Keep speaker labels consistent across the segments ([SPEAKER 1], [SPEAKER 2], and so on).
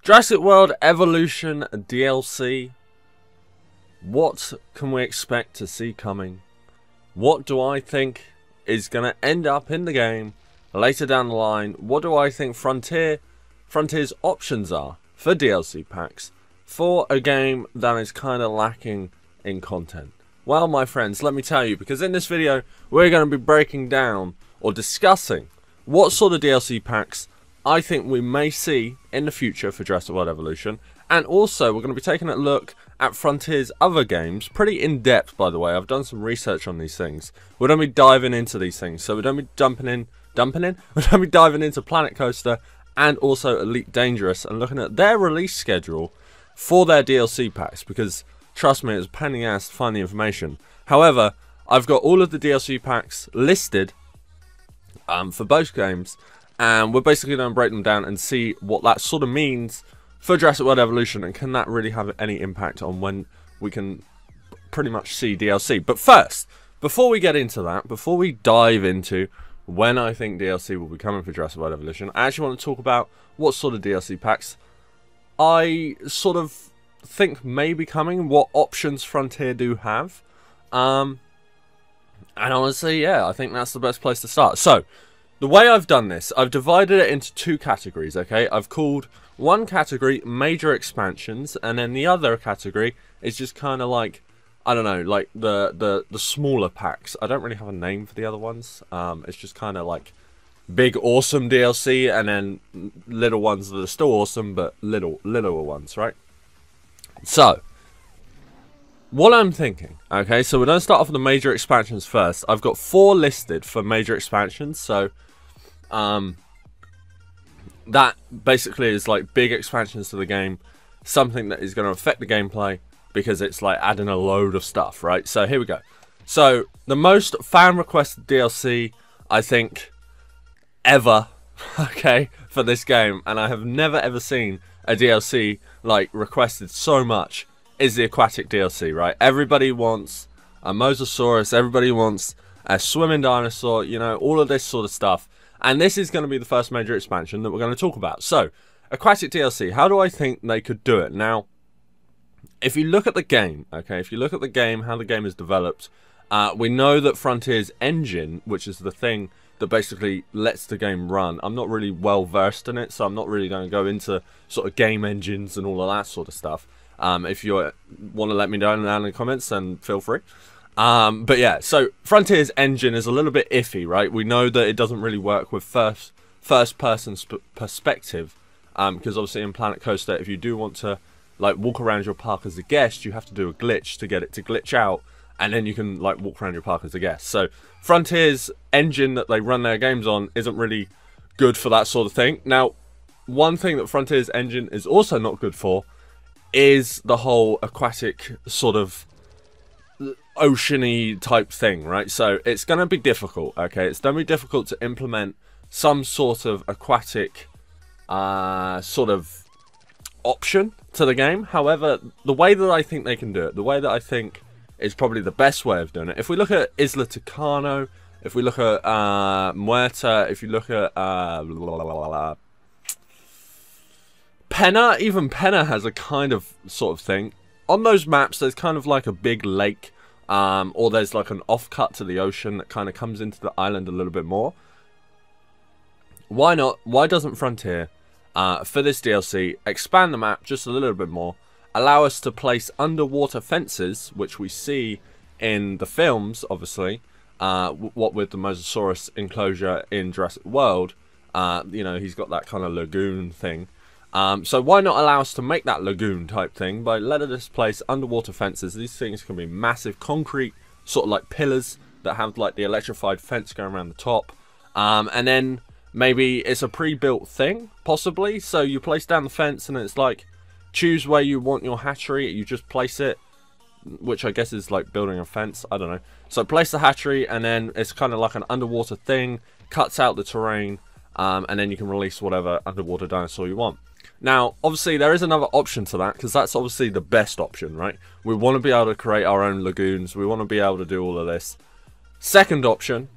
[SPEAKER 1] Jurassic World Evolution DLC. What can we expect to see coming? What do I think is going to end up in the game later down the line? What do I think Frontier's options are for DLC packs for a game that is kind of lacking in content? Well, my friends, let me tell you, because in this video we're going to be breaking down or discussing what sort of DLC packs I think we may see in the future for Jurassic World Evolution, and also we're going to be taking a look at Frontier's other games, pretty in depth by the way. I've done some research on these things. We're going to be diving into these things, so we're going to be we're going to be diving into Planet Coaster and also Elite Dangerous and looking at their release schedule for their DLC packs, because trust me, it's a pain in the ass to find the information. However, I've got all of the DLC packs listed for both games, and we're basically going to break them down and see what that sort of means for Jurassic World Evolution, and can that really have any impact on when we can pretty much see DLC. But first, before we get into that, before we dive into when I think DLC will be coming for Jurassic World Evolution, I actually want to talk about what sort of DLC packs I sort of think may be coming, what options Frontier do have. And honestly, yeah, I think that's the best place to start. So, the way I've done this, I've divided it into two categories, okay? I've called one category major expansions, and then the other category is just kind of like, I don't know, like the smaller packs. I don't really have a name for the other ones. It's just kind of like big awesome DLC, and then little ones that are still awesome but littler ones, right? So, what I'm thinking, okay, so we're going to start off with the major expansions first. I've got 4 listed for major expansions, so that basically is like big expansions to the game, something that is going to affect the gameplay because it's like adding a load of stuff, right? So here we go. So the most fan requested DLC I think ever, okay, for this game, and I have never ever seen a DLC like requested so much, is the aquatic DLC, right? Everybody wants a Mosasaurus, everybody wants a swimming dinosaur, you know, all of this sort of stuff. And this is going to be the first major expansion that we're going to talk about. So, aquatic DLC, how do I think they could do it? Now, if you look at the game, okay, if you look at the game, how the game is developed, we know that Frontier's engine, which is the thing that basically lets the game run, I'm not really well versed in it, so I'm not really going to go into sort of game engines and all of that sort of stuff. If you want to let me know down in the comments, then feel free. But yeah, so Frontier's engine is a little bit iffy, right? We know that it doesn't really work with first person perspective, because obviously in Planet Coaster, if you do want to like walk around your park as a guest, you have to do a glitch to get it to glitch out, and then you can like walk around your park as a guest. So Frontier's engine that they run their games on isn't really good for that sort of thing. Now, one thing that Frontier's engine is also not good for is the whole aquatic sort of oceany type thing, right? So it's going to be difficult, okay? It's going to be difficult to implement some sort of aquatic sort of option to the game. However, the way that I think they can do it, the way that I think is probably the best way of doing it, if we look at Isla Tucano, if we look at Muerta, if you look at Penna, even Penna has a kind of sort of thing. On those maps, there's kind of like a big lake, or there's like an off-cut to the ocean that kind of comes into the island a little bit more. Why not? Why doesn't Frontier, for this DLC, expand the map just a little bit more, allow us to place underwater fences, which we see in the films, obviously, what with the Mosasaurus enclosure in Jurassic World, you know, he's got that kind of lagoon thing. So why not allow us to make that lagoon type thing by letting us place underwater fences? These things can be massive concrete sort of like pillars that have like the electrified fence going around the top, and then maybe it's a pre-built thing possibly, so you place down the fence and it's like choose where you want your hatchery, you just place it, which I guess is like building a fence, I don't know. So place the hatchery, and then it's kind of like an underwater thing, cuts out the terrain, and then you can release whatever underwater dinosaur you want. Now, obviously, there is another option to that, because that's obviously the best option, right? We want to be able to create our own lagoons. We want to be able to do all of this. Second option,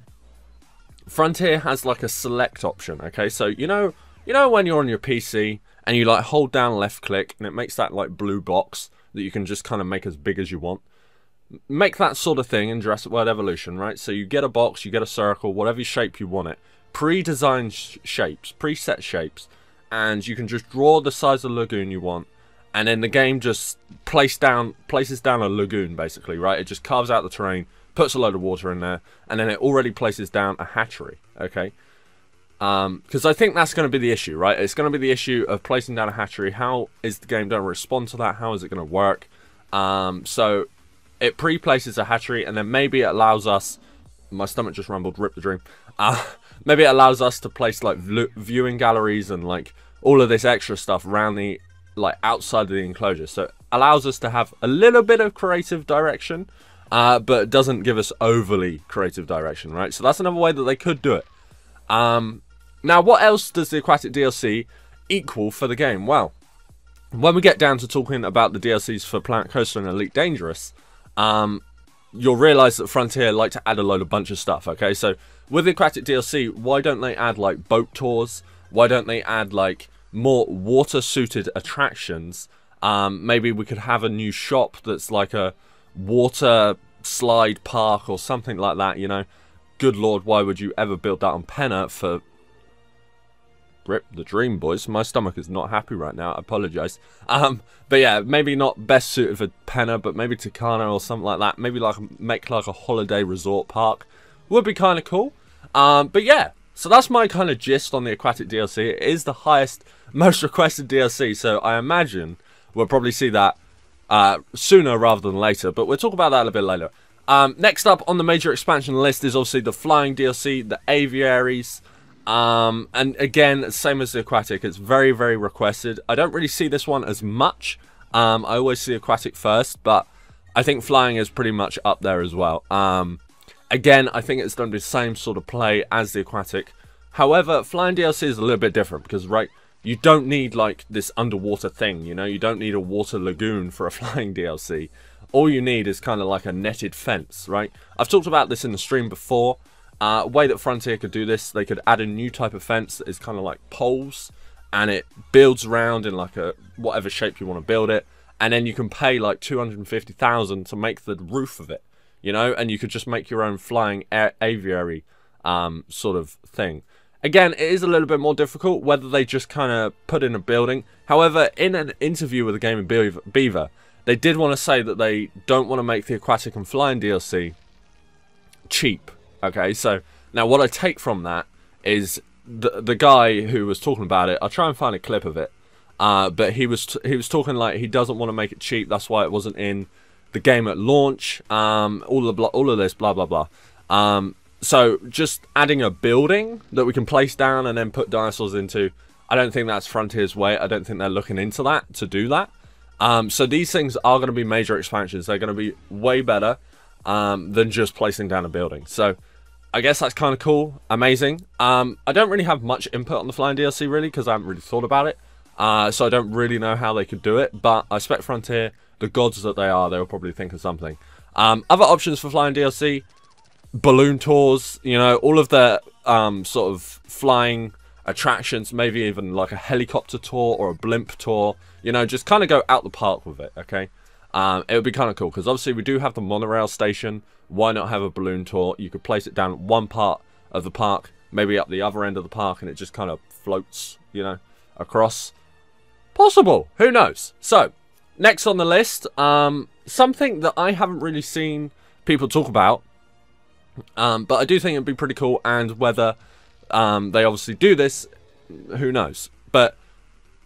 [SPEAKER 1] Frontier has like a select option, okay? So, you know when you're on your PC and you like hold down left click, and it makes that like blue box that you can just kind of make as big as you want. Make that sort of thing in Jurassic World Evolution, right? So you get a box, you get a circle, whatever shape you want it. Pre-designed shapes, preset shapes, and you can just draw the size of the lagoon you want, and then the game just places down a lagoon, basically, right? It just carves out the terrain, puts a load of water in there, and then it already places down a hatchery, okay? Because I think that's going to be the issue, right? It's going to be the issue of placing down a hatchery. How is the game going to respond to that? How is it going to work? So it pre-places a hatchery, and then maybe it allows us... My stomach just rumbled, rip the dream. Maybe it allows us to place like viewing galleries and like all of this extra stuff around the like outside of the enclosure. So it allows us to have a little bit of creative direction, but it doesn't give us overly creative direction, right? So that's another way that they could do it. Now, what else does the aquatic DLC equal for the game? Well, when we get down to talking about the DLCs for Planet Coaster and Elite Dangerous, you'll realise that Frontier like to add a bunch of stuff, okay? So, with the aquatic DLC, why don't they add, like, boat tours? Why don't they add, like, more water-suited attractions? Maybe we could have a new shop that's like a water slide park or something like that, you know? Good lord, why would you ever build that on Penna for... Rip the dream, boys. My stomach is not happy right now. I apologise. But yeah, maybe not best suited for Penna, but maybe Tucano or something like that. Maybe like make like a holiday resort park. Would be kind of cool. But yeah, so that's my kind of gist on the aquatic DLC. It is the highest, most requested DLC, so I imagine we'll probably see that sooner rather than later. But we'll talk about that a bit later. Next up on the major expansion list is obviously the flying DLC, the aviaries. And again, same as the aquatic, it's very, very requested. I don't really see this one as much. I always see aquatic first, but I think flying is pretty much up there as well. Again, I think it's going to be the same sort of play as the aquatic. However, flying DLC is a little bit different because, right, you don't need like this underwater thing, you know? You don't need a water lagoon for a flying DLC. All you need is kind of like a netted fence, right? I've talked about this in the stream before. A way that Frontier could do this, they could add a new type of fence that is kind of like poles, and it builds around in like a whatever shape you want to build it, and then you can pay like 250,000 to make the roof of it, you know, and you could just make your own flying aviary sort of thing. Again, it is a little bit more difficult whether they just kind of put in a building. However, in an interview with the Game of Beaver, they did want to say that they don't want to make the aquatic and flying DLC cheap. Okay, so now what I take from that is the guy who was talking about it. I'll try and find a clip of it, but he was talking like he doesn't want to make it cheap. That's why it wasn't in the game at launch. All of this blah blah blah. So just adding a building that we can place down and then put dinosaurs into, I don't think that's Frontier's way. I don't think they're looking into that to do that. So these things are going to be major expansions. They're going to be way better than just placing down a building. So I guess that's kind of cool, amazing. I don't really have much input on the flying DLC really because I haven't really thought about it. So I don't really know how they could do it, but I expect Frontier, the gods that they are, they'll probably think of something. Other options for flying DLC, balloon tours, you know, all of the sort of flying attractions, maybe even like a helicopter tour or a blimp tour, you know, just kind of go out the park with it, okay? It would be kind of cool because obviously we do have the monorail station. Why not have a balloon tour? You could place it down one part of the park, maybe up the other end of the park, and it just kind of floats, you know, across. Possible. Who knows? So, next on the list, something that I haven't really seen people talk about, but I do think it'd be pretty cool, and whether they obviously do this, who knows? But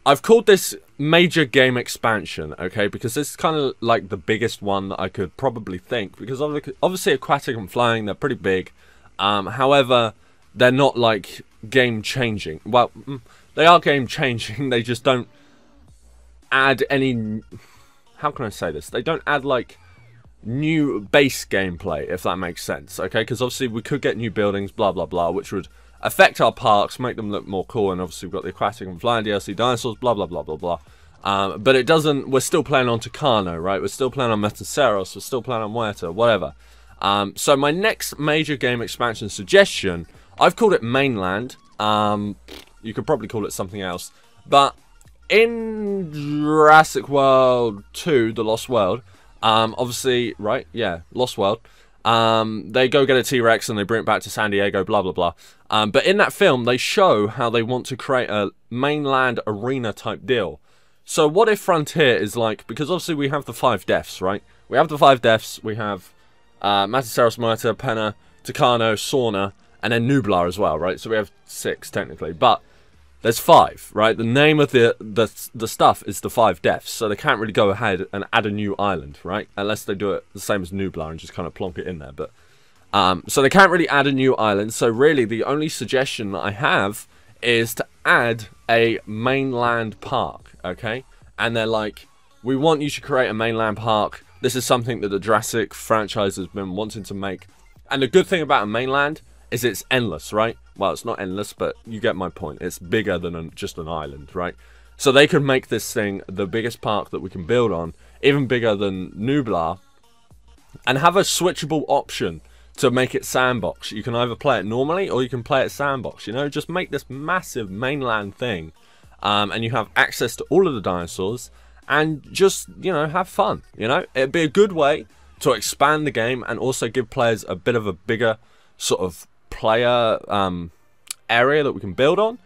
[SPEAKER 1] I've called this major game expansion, okay, because this is kind of like the biggest one that I could probably think, because obviously aquatic and flying, they're pretty big. However, they're not like game changing. Well, they are game changing. They just don't add any, how can I say this? They don't add like new base gameplay, if that makes sense, okay? Because obviously we could get new buildings, blah blah blah, which would affect our parks, make them look more cool, and obviously we've got the aquatic and flying DLC dinosaurs, blah blah blah blah blah. But it doesn't, we're still playing on Tucano, right? We're still playing on Metaceros, we're still playing on Huerta, whatever. So my next major game expansion suggestion, I've called it Mainland. You could probably call it something else, but in Jurassic World 2, The Lost World, obviously, right? Yeah, Lost World. They go get a T-Rex and they bring it back to San Diego, blah, blah, blah. But in that film, they show how they want to create a mainland arena type deal. So what if Frontier is like, because obviously we have the 5 deaths, right? We have the 5 deaths, we have Matasaurus, Muerta, Penna, Tucano, Sauna, and then Nublar as well, right? So we have 6 technically, but there's 5, right? The name of the stuff is the 5 deaths, so they can't really go ahead and add a new island, right? Unless they do it the same as Nublar and just kind of plonk it in there, but so they can't really add a new island. So really, the only suggestion that I have is to add a mainland park, okay? And they're like, we want you to create a mainland park. This is something that the Jurassic franchise has been wanting to make. And the good thing about a mainland is it's endless, right? Well, it's not endless, but you get my point. It's bigger than just an island, right? So they could make this thing the biggest park that we can build on, even bigger than Nublar, and have a switchable option to make it sandbox. You can either play it normally or you can play it sandbox, you know? Just make this massive mainland thing, and you have access to all of the dinosaurs, and just, you know, have fun, you know? It'd be a good way to expand the game and also give players a bit of a bigger sort of player area that we can build on,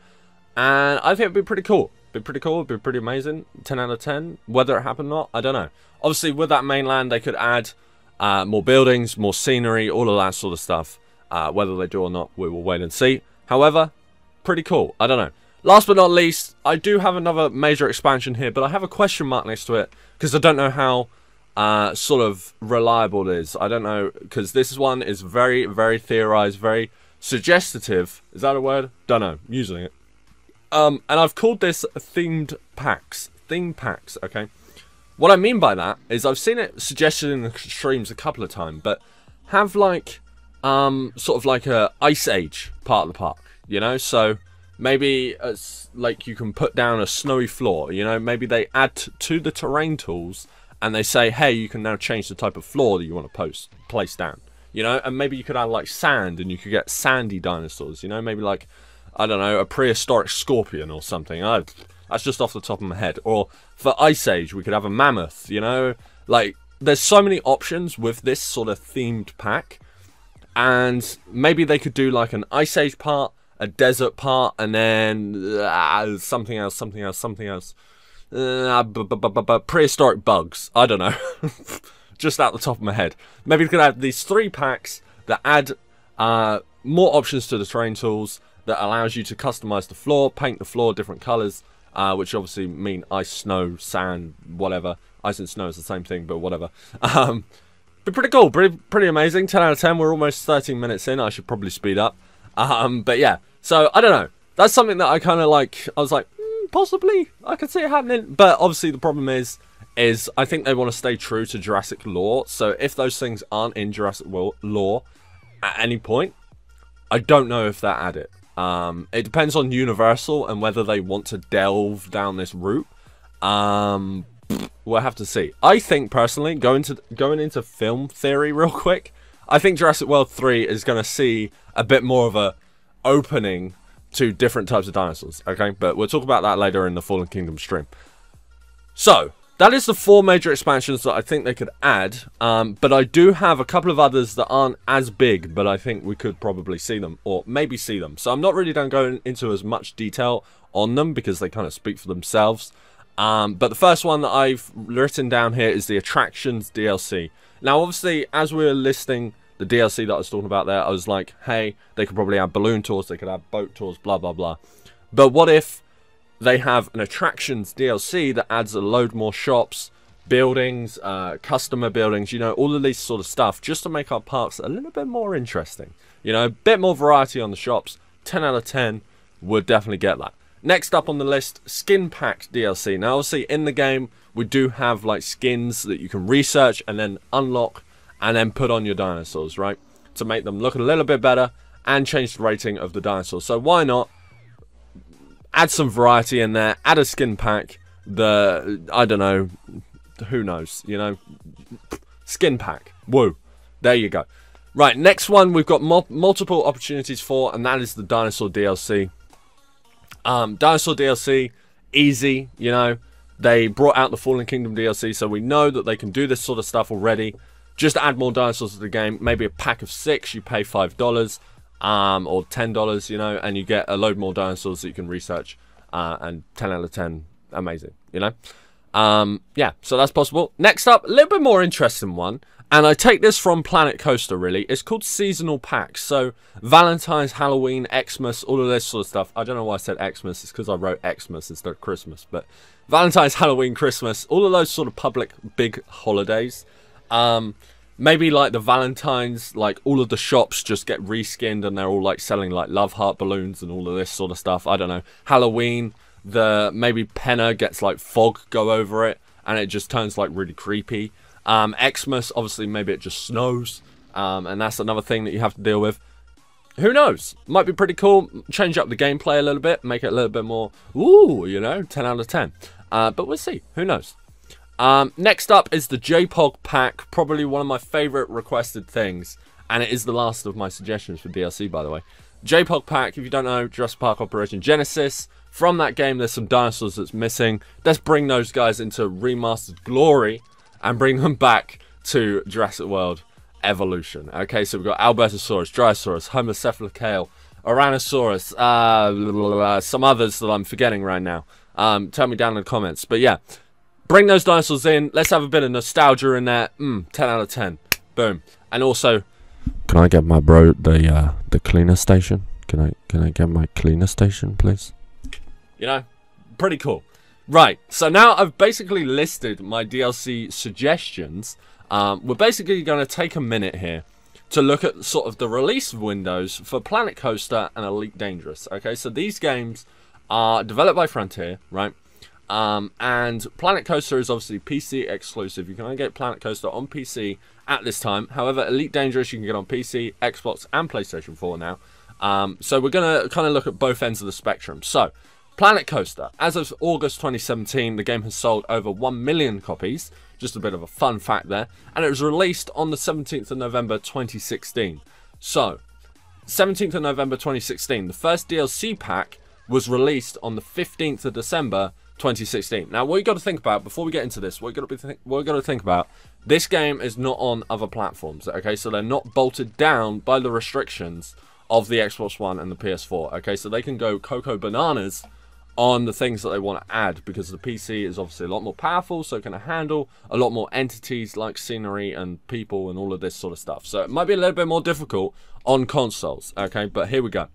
[SPEAKER 1] and I think it'd be pretty cool. It'd be pretty amazing. 10 out of 10. Whether it happened or not, I don't know. Obviously, with that mainland, they could add more buildings, more scenery, all of that sort of stuff. Whether they do or not, we will wait and see. However, pretty cool. I don't know. Last but not least, I do have another major expansion here, but I have a question mark next to it because I don't know how sort of reliable it is. I don't know, because this one is very, very theorized, very suggestive. Is that a word? Don't know. I'm using it. And I've called this themed packs. Theme packs, okay? What I mean by that is I've seen it suggested in the streams a couple of times, but have like, sort of like a Ice Age part of the park, you know? So maybe it's like you can put down a snowy floor, you know? Maybe they add to the terrain tools and they say, hey, you can now change the type of floor that you want to place down, you know? And maybe you could add like sand and you could get sandy dinosaurs, you know? Maybe like, I don't know, a prehistoric scorpion or something. That's just off the top of my head. Or for Ice Age, we could have a mammoth, you know? Like, there's so many options with this sort of themed pack. And maybe they could do like an Ice Age part, a desert part, and then something else. Prehistoric bugs. I don't know. Just out the top of my head. Maybe we could have these 3 packs that add more options to the terrain tools, that allows you to customize the floor, paint the floor different colors, which obviously mean ice, snow, sand, whatever. Ice and snow is the same thing, but whatever. But pretty cool, pretty amazing. 10 out of 10. We're almost 13 minutes in. I should probably speed up. But yeah, so I don't know. That's something that I kind of like. I was like, possibly I could see it happening. But obviously the problem is I think they want to stay true to Jurassic lore. So if those things aren't in Jurassic World lore at any point, I don't know if that add it. It depends on Universal and whether they want to delve down this route. We'll have to see. I think personally, going into film theory real quick, I think Jurassic World 3 is going to see a bit more of a opening to different types of dinosaurs. Okay, but we'll talk about that later in the Fallen Kingdom stream. So that is the 4 major expansions that I think they could add. But I do have a couple of others that aren't as big, but I think we could probably see them, or maybe see them. So I'm not really going to go into as much detail on them because they kind of speak for themselves. But the first one that I've written down here is the Attractions DLC. Now, obviously, as we were listing the DLC that I was talking about there, I was like, hey, they could probably have balloon tours, they could have boat tours, blah, blah, blah. But what if they have an Attractions DLC that adds a load more shops, buildings, customer buildings, you know, all of these sort of stuff, just to make our parks a little bit more interesting. You know, a bit more variety on the shops. 10 out of 10 would definitely get that. Next up on the list, Skin Pack DLC. Now, obviously, in the game, we do have, like, skins that you can research and then unlock and then put on your dinosaurs, right? To make them look a little bit better and change the rating of the dinosaurs. So why not add some variety in there, add a skin pack, I don't know, who knows, you know, skin pack, woo, there you go. Right, next one we've got multiple opportunities for, and that is the Dinosaur DLC. Dinosaur DLC easy, you know. They brought out the Fallen Kingdom DLC, so we know that they can do this sort of stuff already. Just add more dinosaurs to the game. Maybe a pack of 6, you pay $5 or $10, you know, and you get a load more dinosaurs that you can research. And 10 out of 10, amazing, you know. Yeah, so that's possible. Next up, a little bit more interesting one. And I take this from Planet Coaster, really. It's called Seasonal Packs. So, Valentine's, Halloween, Xmas, all of this sort of stuff. I don't know why I said Xmas. It's because I wrote Xmas instead of Christmas. But Valentine's, Halloween, Christmas, all of those sort of public big holidays. Maybe like the Valentine's, like all of the shops just get reskinned and they're all like selling like love heart balloons and all of this sort of stuff. I don't know. Halloween, maybe Penna gets like fog go over it and it just turns like really creepy. Xmas, obviously, maybe it just snows, and that's another thing that you have to deal with. Who knows? Might be pretty cool. Change up the gameplay a little bit, make it a little bit more, ooh, you know, 10 out of 10. But we'll see. Who knows? Next up is the JPOG pack, probably one of my favorite requested things, and it is the last of my suggestions for DLC, by the way. JPOG pack, if you don't know, Jurassic Park Operation Genesis. From that game, there's some dinosaurs that's missing. Let's bring those guys into remastered glory and bring them back to Jurassic World Evolution. Okay, so we've got Albertosaurus, Dryosaurus, Homocephalocale, Oranosaurus, some others that I'm forgetting right now. Tell me down in the comments. But yeah, bring those dinosaurs in. Let's have a bit of nostalgia in there. 10 out of 10. Boom. And also, can I get my bro the cleaner station? Can I get my cleaner station, please? You know, pretty cool. Right, so now I've basically listed my DLC suggestions. We're basically going to take a minute here to look at sort of the release windows for Planet Coaster and Elite Dangerous. Okay, so these games are developed by Frontier, right? And Planet Coaster is obviously PC exclusive. You can only get Planet Coaster on PC at this time. However, Elite Dangerous you can get on PC, Xbox, and PlayStation 4 now. So we're going to kind of look at both ends of the spectrum. So, Planet Coaster. As of August 2017, the game has sold over 1 million copies. Just a bit of a fun fact there. And it was released on the 17th of November 2016. So, 17th of November 2016, the first DLC pack was released on the 15th of December 2016. Now, what you got to think about, before we get into this, what you got to think about, this game is not on other platforms, okay? So they're not bolted down by the restrictions of the Xbox One and the PS4, okay? So they can go cocoa bananas on the things that they want to add, because the PC is obviously a lot more powerful, so it can handle a lot more entities like scenery and people and all of this sort of stuff. So it might be a little bit more difficult on consoles, okay? But here we go.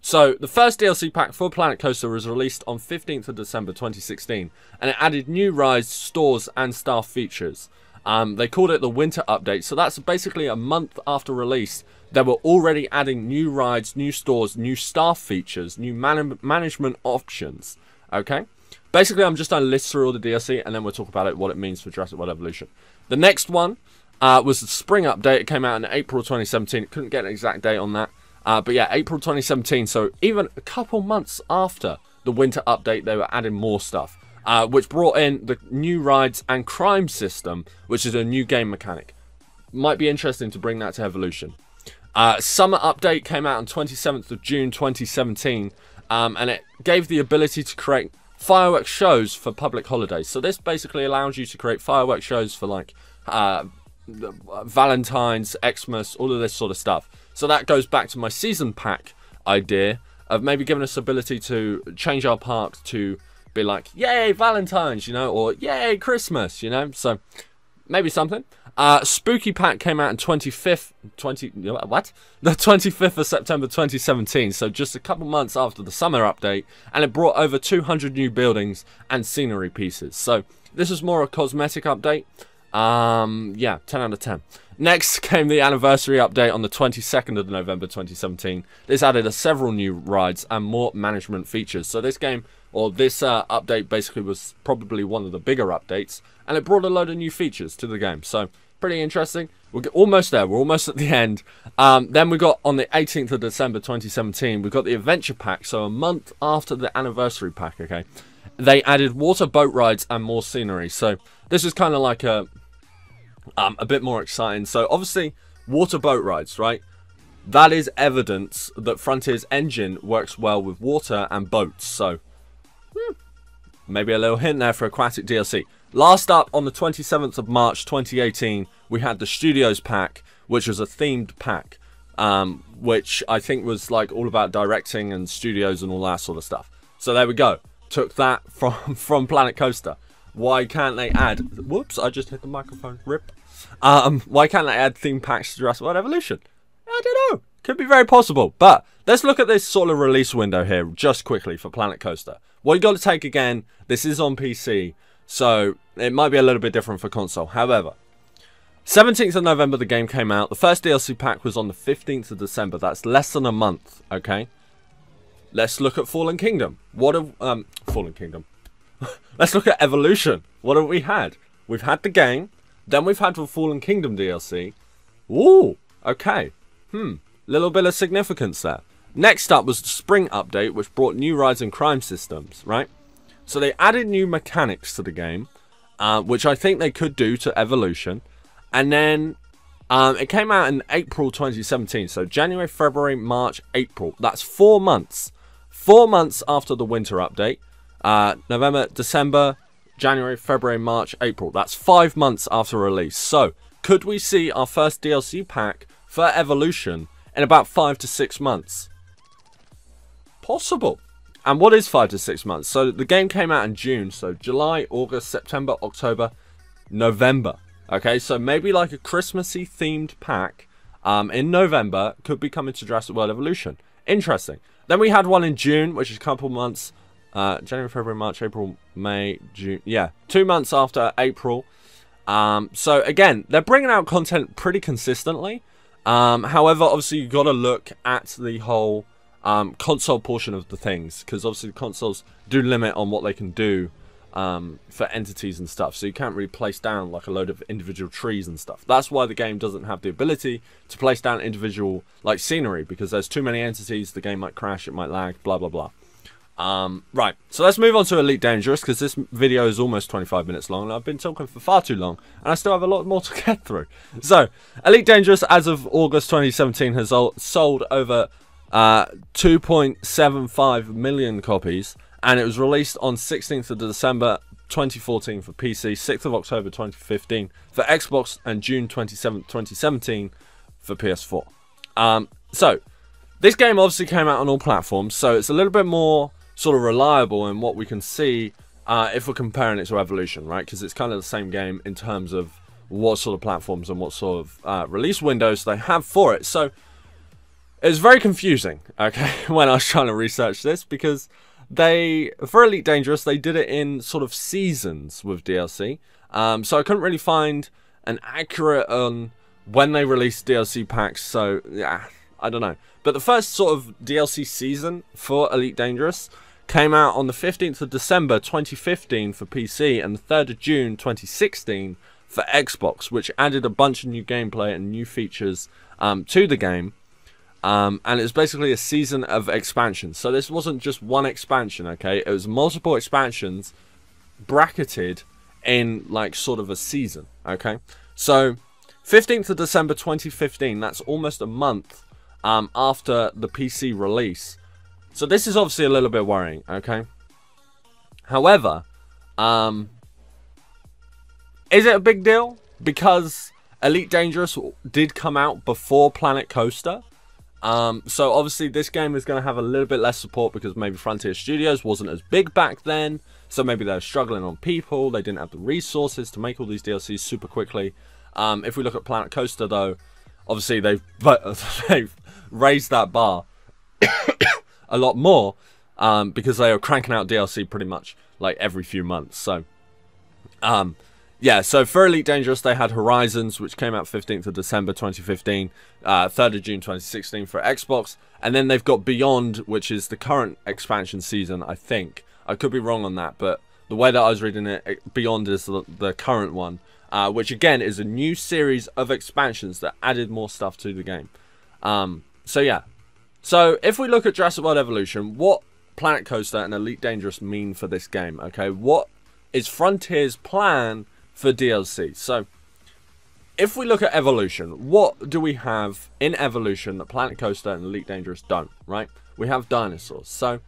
[SPEAKER 1] So the first DLC pack for Planet Coaster was released on 15th of December 2016, and it added new rides, stores, and staff features. They called it the Winter Update, so that's basically a month after release. They were already adding new rides, new stores, new staff features, new management options, okay? Basically, I'm just going to list through all the DLC, and then we'll talk about it, what it means for Jurassic World Evolution. The next one was the Spring Update. It came out in April 2017. Couldn't get an exact date on that. But yeah, April 2017, so even a couple months after the Winter Update, they were adding more stuff, which brought in the new rides and crime system, which is a new game mechanic. Might be interesting to bring that to Evolution. Summer Update came out on 27th of June 2017, and it gave the ability to create fireworks shows for public holidays. So this basically allows you to create fireworks shows for like Valentine's, Xmas, all of this sort of stuff. So that goes back to my season pack idea of maybe giving us the ability to change our parks to be like, yay, Valentine's, you know, or yay, Christmas, you know. So maybe something. Spooky Pack came out on the 25th of September 2017, so just a couple months after the summer update, and it brought over 200 new buildings and scenery pieces. So this was more a cosmetic update. Yeah, 10 out of 10. Next came the anniversary update on the 22nd of November 2017. This added several new rides and more management features. So this game, or this update basically was probably one of the bigger updates, and it brought a load of new features to the game. So pretty interesting. We're almost there. We're almost at the end. Then we got on the 18th of December 2017, we got the Adventure Pack. So a month after the anniversary pack, okay, they added water boat rides and more scenery. So this is kind of like a bit more exciting. So obviously water boat rides, right? That is evidence that Frontier's engine works well with water and boats. So maybe a little hint there for Aquatic DLC. Last up, on the 27th of March 2018, we had the Studios pack, which was a themed pack, which I think was like all about directing and studios and all that sort of stuff. So there we go. Took that from Planet Coaster. Why can't they add... Whoops, I just hit the microphone. Rip. Why can't they add theme packs to Jurassic World Evolution? I don't know. Could be very possible. But let's look at this sort of release window here just quickly for Planet Coaster. What you got to take again, this is on PC, so it might be a little bit different for console. However, 17th of November the game came out. The first DLC pack was on the 15th of December. That's less than a month, okay? Let's look at Fallen Kingdom. Fallen Kingdom. Let's look at Evolution. What have we had? We've had the game. Then we've had the Fallen Kingdom DLC. Ooh, okay. Little bit of significance there. Next up was the Spring Update, which brought new rides and crime systems, right? So they added new mechanics to the game, which I think they could do to Evolution. And then it came out in April 2017. So January, February, March, April. That's 4 months. 4 months after the winter update. November, December, January, February, March, April. That's 5 months after release. So could we see our first DLC pack for Evolution in about 5 to 6 months? Possible. And what is 5 to 6 months? So the game came out in June. So July, August, September, October, November. Okay, so maybe like a Christmassy themed pack in November could be coming to Jurassic World Evolution. Interesting. Then we had one in June, which is a couple months. January, February, March, April, May, June. Yeah, 2 months after April. So again, they're bringing out content pretty consistently. However, obviously you've got to look at the whole console portion of the things, because obviously the consoles do limit on what they can do for entities and stuff, so you can't really place down like a load of individual trees and stuff. That's why the game doesn't have the ability to place down individual like scenery, because there's too many entities, the game might crash, it might lag, blah blah blah. Right, so let's move on to Elite Dangerous, because this video is almost 25 minutes long and I've been talking for far too long and I still have a lot more to get through. So Elite Dangerous, as of August 2017, has sold over 2.75 million copies, and it was released on 16th of December 2014 for PC, 6th of October 2015 for Xbox, and June 27th 2017 for PS4. So this game obviously came out on all platforms, so it's a little bit more sort of reliable in what we can see if we're comparing it to Evolution, right? Because it's kind of the same game in terms of what sort of platforms and what sort of release windows they have for it. So it was very confusing, okay, when I was trying to research this, because for Elite Dangerous, they did it in sort of seasons with DLC. So I couldn't really find an accurate on when they released DLC packs, so yeah, I don't know. But the first sort of DLC season for Elite Dangerous came out on the 15th of December 2015 for PC and the 3rd of June 2016 for Xbox, which added a bunch of new gameplay and new features to the game. And it's basically a season of expansions. So this wasn't just one expansion, okay? It was multiple expansions bracketed in like sort of a season, okay? So 15th of December 2015, that's almost a month after the PC release. So this is obviously a little bit worrying, okay? However, is it a big deal? Because Elite Dangerous did come out before Planet Coaster. So obviously this game is going to have a little bit less support because maybe Frontier Studios wasn't as big back then. So maybe they're struggling on people. They didn't have the resources to make all these DLCs super quickly. If we look at Planet Coaster though, obviously they've raised that bar a lot more because they are cranking out DLC pretty much like every few months. So yeah, so for Elite Dangerous, they had Horizons, which came out 15th of December 2015, 3rd of June 2016 for Xbox, and then they've got Beyond, which is the current expansion season, I think. I could be wrong on that, but the way that I was reading it, Beyond is the current one, which again is a new series of expansions that added more stuff to the game. So yeah, so if we look at Jurassic World Evolution, what Planet Coaster and Elite Dangerous mean for this game, okay? What is Frontier's plan for DLC? So if we look at Evolution, what do we have in Evolution that Planet Coaster and Elite Dangerous don't, right? We have dinosaurs. So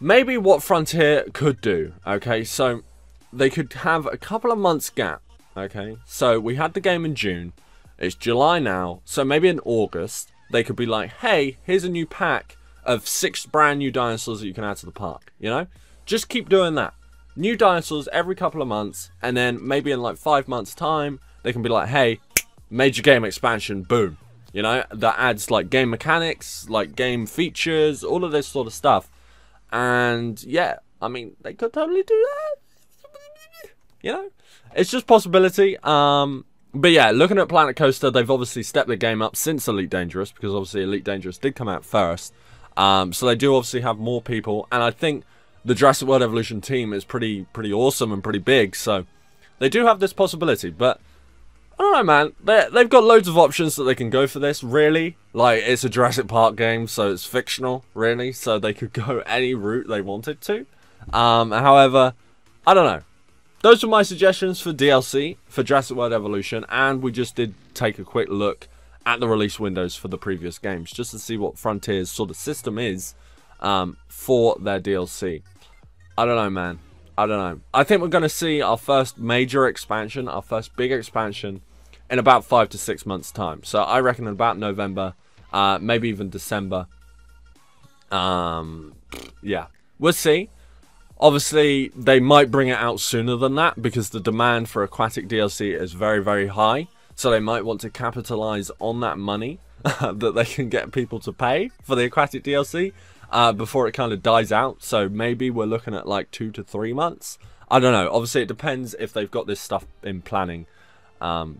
[SPEAKER 1] maybe what Frontier could do, okay, so they could have a couple of months gap, okay, so we had the game in June, it's July now, so maybe in August, they could be like, hey, here's a new pack of 6 brand new dinosaurs that you can add to the park, you know, just keep doing that, new dinosaurs every couple of months, and then maybe in like 5 months time, they can be like, hey, major game expansion, boom, you know, that adds like game mechanics, like game features, all of this sort of stuff. And yeah, I mean, they could totally do that, you know, it's just possibility. But yeah, looking at Planet Coaster, they've obviously stepped the game up since Elite Dangerous, because obviously Elite Dangerous did come out first. So they do obviously have more people, and I think the Jurassic World Evolution team is pretty awesome and pretty big, so they do have this possibility. But I don't know, man. They've got loads of options that they can go for this, really. Like, it's a Jurassic Park game, so it's fictional, really. So they could go any route they wanted to. However, I don't know. Those were my suggestions for DLC, for Jurassic World Evolution. And we just did take a quick look at the release windows for the previous games, just to see what Frontier's sort of system is for their DLC. I don't know, man. I don't know. I think we're going to see our first major expansion, our first big expansion, in about 5 to 6 months' time. So I reckon in about November, maybe even December. Yeah, we'll see. Obviously, they might bring it out sooner than that, because the demand for aquatic DLC is very high. So they might want to capitalize on that money that they can get people to pay for the aquatic DLC. Before it kind of dies out, so maybe we're looking at like 2 to 3 months. I don't know. Obviously, it depends if they've got this stuff in planning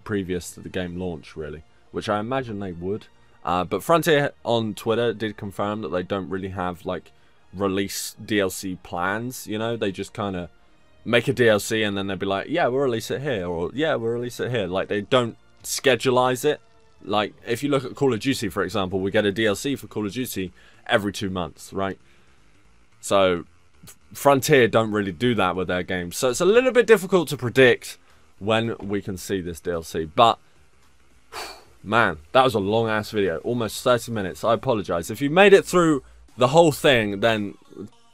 [SPEAKER 1] previous to the game launch, really, which I imagine they would. But Frontier on Twitter did confirm that they don't really have like release DLC plans. You know, they just kind of make a DLC and then they'll be like, yeah, we'll release it here, or yeah, we'll release it here. Like, they don't scheduleize it. Like, if you look at Call of Duty, for example, we get a DLC for Call of Duty every 2 months, right? So, Frontier don't really do that with their games. So, it's a little bit difficult to predict when we can see this DLC. But, man, that was a long-ass video. Almost 30 minutes. I apologize. If you made it through the whole thing, then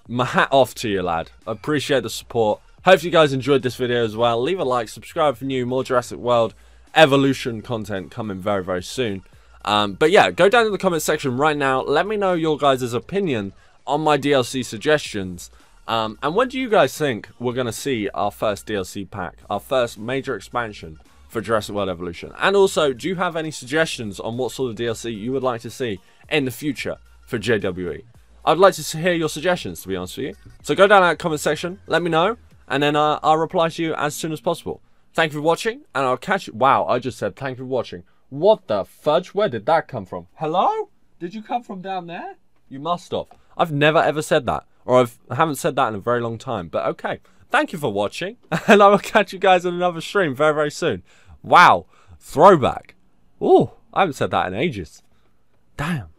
[SPEAKER 1] my hat off to you, lad. I appreciate the support. Hope you guys enjoyed this video as well. Leave a like, subscribe for new, more Jurassic World Evolution content coming very soon. But yeah, go down in the comment section right now. Let me know your guys' opinion on my DLC suggestions. And when do you guys think we're going to see our first DLC pack, our first major expansion for Jurassic World Evolution? And also, do you have any suggestions on what sort of DLC you would like to see in the future for JWE? I'd like to hear your suggestions, to be honest with you. So go down in that comment section, let me know, and then I'll reply to you as soon as possible. Thank you for watching, and I'll catch you. Wow, I just said thank you for watching. What the fudge? Where did that come from? Hello? Did you come from down there? You must have. I've never ever said that. Or I haven't said that in a very long time. But okay. Thank you for watching. And I will catch you guys in another stream very soon. Wow. Throwback. Ooh, I haven't said that in ages. Damn.